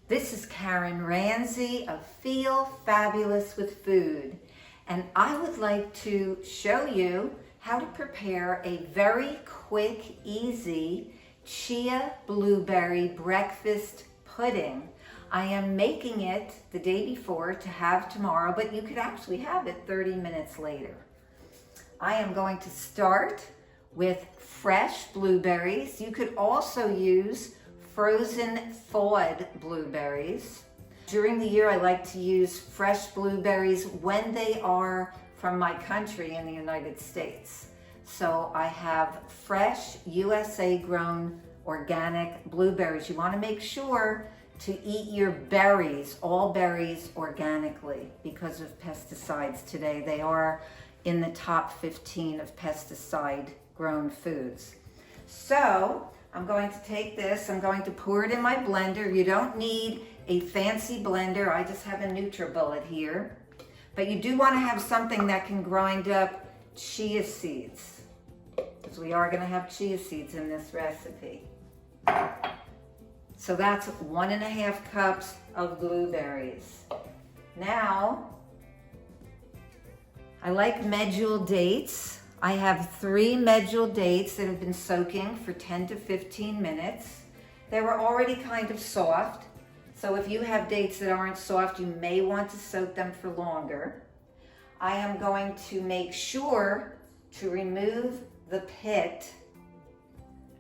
This is Karen Ranzi of Feel Fabulous with Food, and I would like to show you how to prepare a very quick, easy chia blueberry breakfast pudding. I am making it the day before to have tomorrow, but you could actually have it 30 minutes later. I am going to start with fresh blueberries. You could also use frozen thawed blueberries. During the year, I like to use fresh blueberries when they are from my country in the United States. So I have fresh USA grown organic blueberries. You want to make sure to eat your berries, all berries, organically because of pesticides today. They are in the top 15 of pesticide grown foods. So I'm going to take this, I'm going to pour it in my blender. You don't need a fancy blender. I just have a NutriBullet here. But you do want to have something that can grind up chia seeds, because we are going to have chia seeds in this recipe. So that's 1.5 cups of blueberries. Now, I like medjool dates. I have 3 medjool dates that have been soaking for 10 to 15 minutes. They were already kind of soft, so if you have dates that aren't soft, you may want to soak them for longer. I am going to make sure to remove the pit,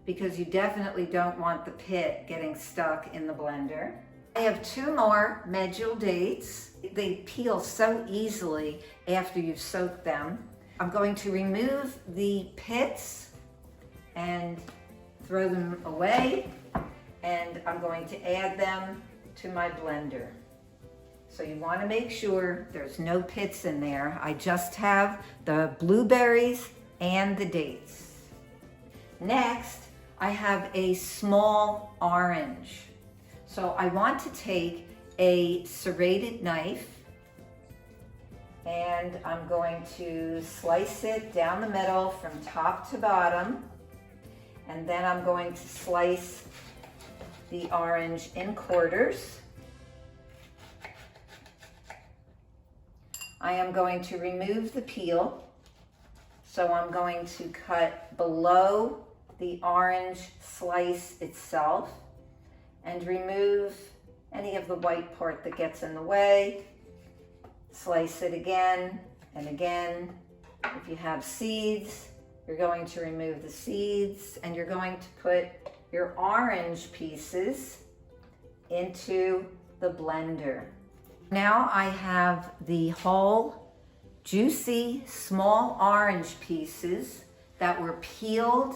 because you definitely don't want the pit getting stuck in the blender. I have 2 more medjool dates. They peel so easily after you've soaked them. I'm going to remove the pits and throw them away, and I'm going to add them to my blender. So you want to make sure there's no pits in there. I just have the blueberries and the dates. Next, I have a small orange. So I want to take a serrated knife, and I'm going to slice it down the middle from top to bottom, and then I'm going to slice the orange in quarters. I am going to remove the peel, so I'm going to cut below the orange slice itself and remove any of the white part that gets in the way. Slice it again and again. If you have seeds, you're going to remove the seeds, and you're going to put your orange pieces into the blender. Now I have the whole, juicy, small orange pieces that were peeled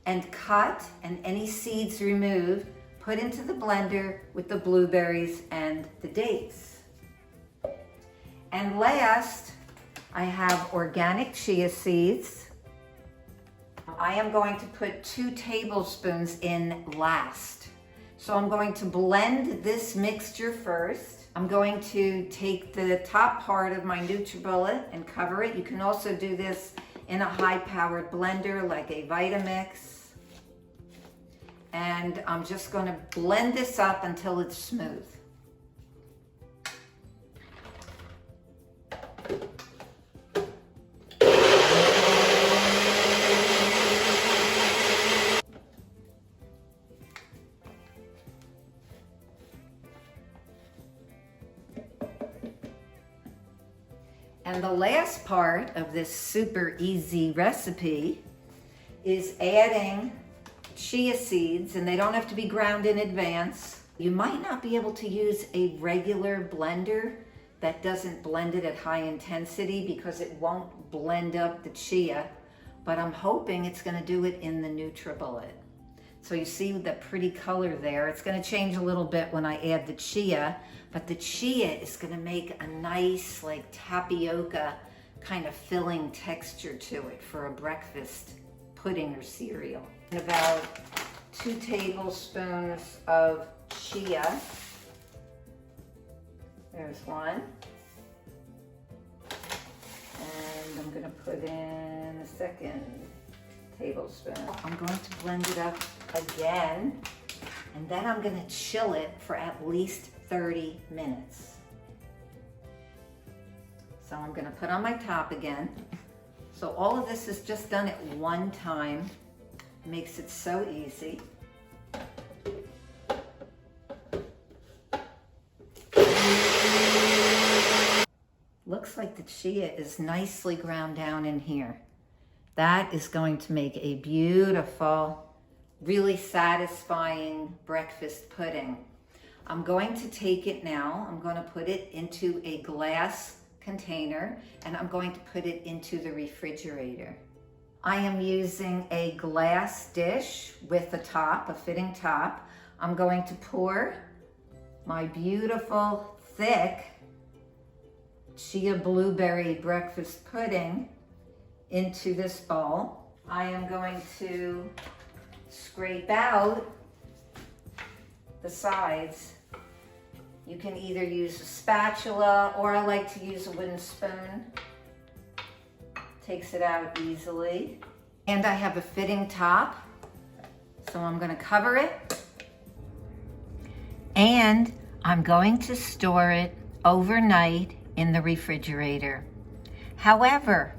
and cut and any seeds removed, put into the blender with the blueberries and the dates. And last, I have organic chia seeds. I am going to put 2 tablespoons in last. So I'm going to blend this mixture first. I'm going to take the top part of my NutriBullet and cover it. You can also do this in a high-powered blender like a Vitamix. And I'm just going to blend this up until it's smooth. And the last part of this super easy recipe is adding chia seeds, and they don't have to be ground in advance. You might not be able to use a regular blender that doesn't blend it at high intensity because it won't blend up the chia, but I'm hoping it's going to do it in the NutriBullet. So you see the pretty color there. It's going to change a little bit when I add the chia, but the chia is going to make a nice like tapioca kind of filling texture to it for a breakfast pudding or cereal. And about 2 tablespoons of chia. There's one. And I'm going to put in a second tablespoon. I'm going to blend it up again And then I'm gonna chill it for at least 30 minutes. So I'm gonna put on my top again. So all of this is just done at one time. It makes it so easy. Looks like the chia is nicely ground down in here. That is going to make a beautiful, really satisfying breakfast pudding. I'm going to take it now. I'm going to put it into a glass container and I'm going to put it into the refrigerator. I am using a glass dish with a top, a fitting top. I'm going to pour my beautiful, thick chia blueberry breakfast pudding into this bowl. I am going to scrape out the sides. You can either use a spatula or I like to use a wooden spoon. Takes it out easily. And I have a fitting top, so I'm going to cover it. And I'm going to store it overnight in the refrigerator. However,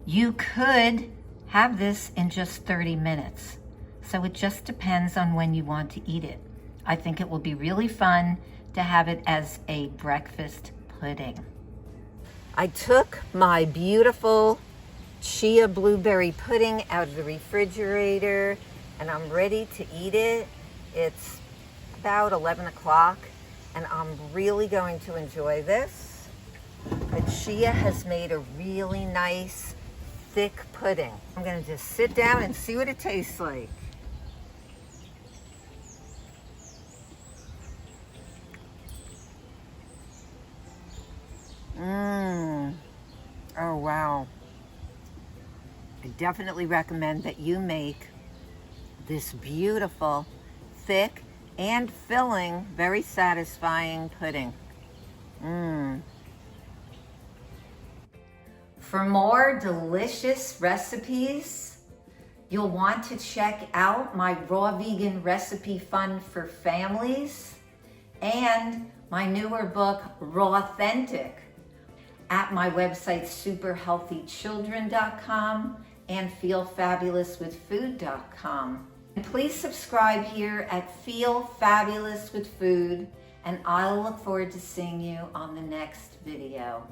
you could have this in just 30 minutes. So it just depends on when you want to eat it. I think it will be really fun to have it as a breakfast pudding. I took my beautiful chia blueberry pudding out of the refrigerator and I'm ready to eat it. It's about 11 o'clock and I'm really going to enjoy this. The chia has made a really nice thick pudding. I'm gonna just sit down and see what it tastes like. Oh wow. I definitely recommend that you make this beautiful, thick and filling, very satisfying pudding. For more delicious recipes, you'll want to check out my raw vegan recipe fund for families and my newer book, Rawthentic, at my website, superhealthychildren.com and feelfabulouswithfood.com. And please subscribe here at Feel Fabulous with Food, and I'll look forward to seeing you on the next video.